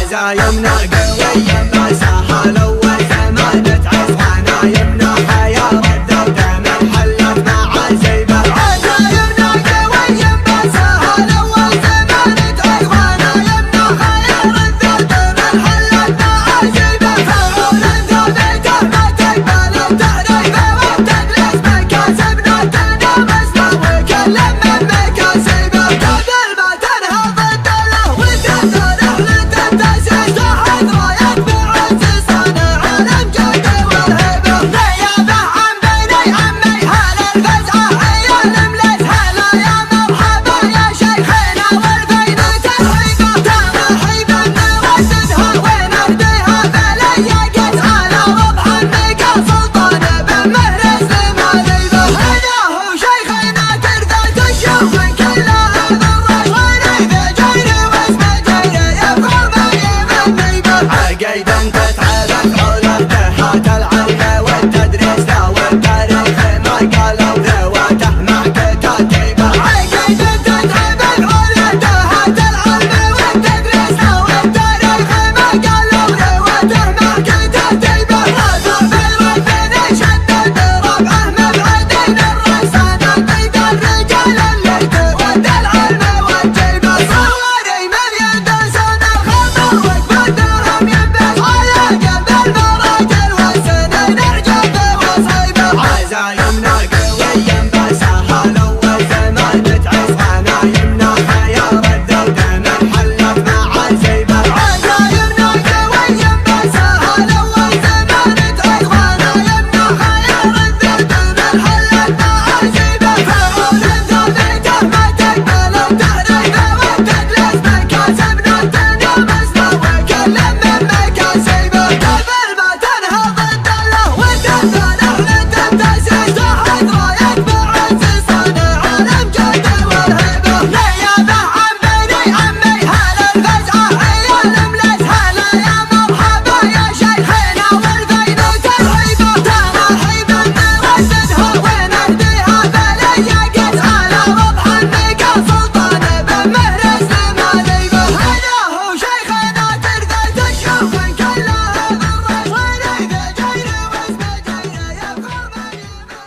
عزايمنا قوية ما سهلوا وزمانة عزانا يمنا حياة ردوا دم حلت مع عزيمة. عزايمنا قوية ما سهلوا وزمانة عزانا يمنا حياة ردوا دم حلت مع عزيمة. فعول ثابته ما تقبل تحريفه وتدرس مكاسبنا تنافسنا وكلم من مكاسبه. قبل ما تنهض الدولة وتنثر لتنتشر تحت راية معز صانع الامجاد والهيبة. نيابة عن بني عمي هلا الفزعة عيال ملتها يا مرحبا يا شيخنا والبين ترحيبة. ترحيبا نرددها ونهديها بليا قد على وضح النقا سلطان بن مهرز لماليبة. هذا هو شيخنا ترثى الشوق كلها ذرة ونيذ جيري واسمه جيري يفعل ما يمنيبه. عقيدا تتعرف علمته العلم والتدريس والتاريخ ما قالوا ذواته مع كتاتيبه. عقيدا تتعرف علمته العلم والتدريس والتاريخ ما قالوا ذواته مع كتاتيبه. رافع بالوطن شدد ربعه مبعدين الرسانة قيد الرجال اللي تود العلم والجيبه. صوري من يد سنة الخطر وقدرهم ينبت على جنب المراجل والسنين ارجف وصيبه. عزايمنا قوية ما سهلوا وزمانة عزانا يمنا حياة ردوا دم حلت مع عزيمة. عزايمنا قوية ما سهلوا وزمانة عزانا يمنا حياة ردوا دم حلت مع عزيمة. فعول ثابته ما تقبل تحريفه وتدرس مكاسبنا تنافسنا وكلم من مكاسبه. قبل ما تنهض الدولة وتنثر لتنتشر تحت راية معز صانع الامجاد والهيبة. نيابة عن بني عمي هلا الفزعة عيال ملتها يا مرحبا يا شيخنا والبين ترحيبة. ترحيبا نرددها ونهديها بليا قد على وضح النقا سلطان بن مهرز لماليبه. هذا هو شيخنا ترثى الشوق كلها ذرة ونيذ جيري واسمه جيري يفعل ما يمنيبه.